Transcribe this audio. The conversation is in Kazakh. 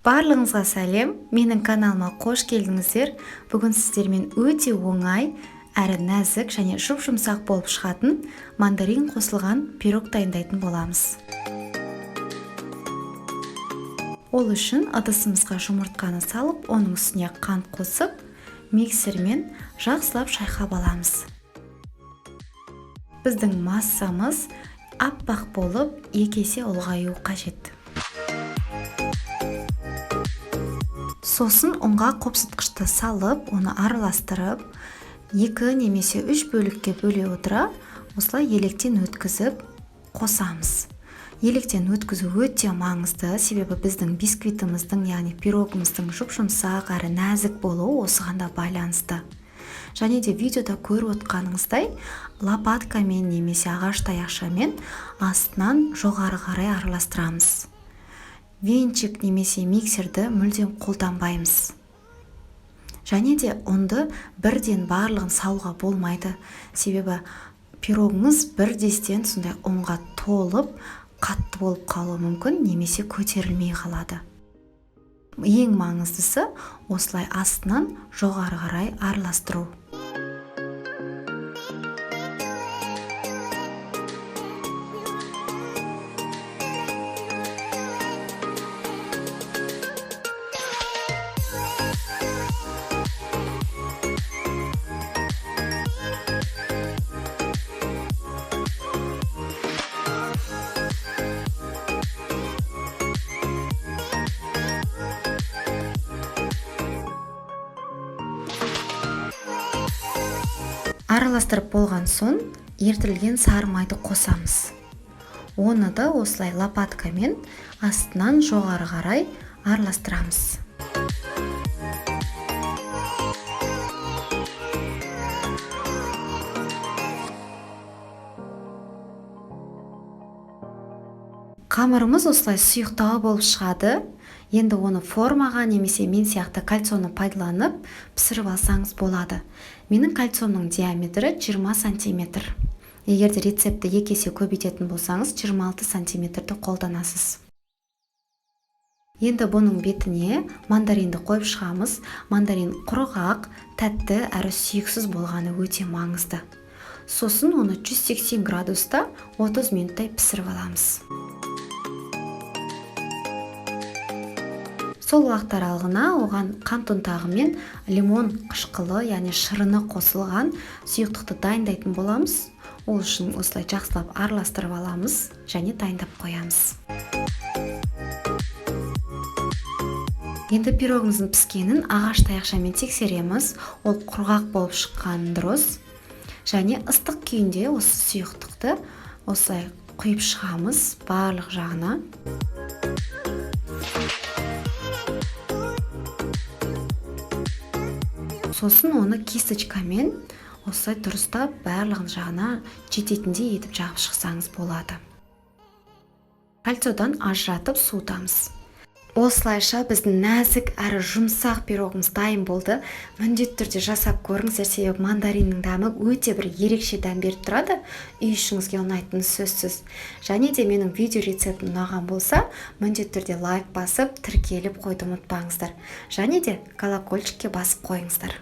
Барлығыңызға сәлем, менің каналыма қош келдіңіздер. Бүгін сіздермен өте оңай, әрі нәзік және жұп-жұмсақ болып шығатын мандарин қосылған пирог дайындайтын боламыз. Ол үшін ыдысымызға жұмыртқаны салып, оның үстіне қант қосып, миксермен жақсылап шайқап аламыз. Біздің массамыз аппақ болып, 2 есе ұлғаю қажет. Сосын ұнға қопсытқышты салып, оны араластырып, 2 немесе 3 бөлікке бөле отыра, осылай електен өткізіп қосамыз. Електен өткізу өте маңызды, себебі біздің бисквитіміздің, яғни пирогымыздың жұп-жұмсақ әрі нәзік болуы осыған да байланысты. Және де видеода көріп отқаныңыздай, лопаткамен немесе ағаш таяқшамен астынан жоғары қарай араластырамыз. Венчик немесе миксерді мүлдем қолданбаймыз. Және де ұнды бірден барлығын салуға болмайды. Себебі пирогыңыз бірдестен сондай ұнға толып, қатты болып қалуы мүмкін, немесе көтерілмей қалады. Ең маңыздысы осылай астынан жоғары қарай араластыру. Араластырып болған соң, ертілген сары майды қосамыз. Оны да осылай лопаткамен астынан жоғары қарай араластырамыз. Қамырымыз осылай сұйықтығы болып шығады. Енді оны формаға немесе мен сияқты кольцоны пайдаланып пісіріп алсаңыз болады. Менің кольцомның диаметрі 20 см. Егерде рецепті 2 есе көбейтетін болсаңыз, 26 см қолданасыз. Енді бұның бетіне мандаринді қойып шығамыз. Мандарин құрғақ, тәтті әрі сүйексіз болғаны өте маңызды. Сосын оны 180 градуста 30 минуттай пісіріп аламыз. Сол уақыт аралығына оған қант ұнтағы мен лимон қышқылы, яғни шырыны қосылған сұйықтықты дайындайтын боламыз. Ол үшін осылай жақсылап араластырып аламыз және дайындап қоямыз. Енді пирогымыздың піскенін ағаш таяқшамен тексереміз. Ол құрғақ болып шыққан дұрыс. Және ыстық күйінде осы сұйықтықты осылай құйып шығамыз барлық жағына. Сосын оны кисточкамен осылай дұрыстап барлығын жағына жететіндей етіп жағып шықсаңыз болады. Кольцодан ажыратып суытамыз. Осылайша біздің нәзік әрі жұмсақ пирогымыз дайын болды. Міндетті түрде жасап көріңіздер, себебі мандариннің дәмі өте бір ерекше дәм беріп тұрады. Үй ішіңізге ұнайтыны сөзсіз. Және де менің видео рецептім ұнаған болса, міндетті түрде лайк басып, тіркеліп қойды ұмытпаңыздар. Және де колокольчикке басып қойыңыздар.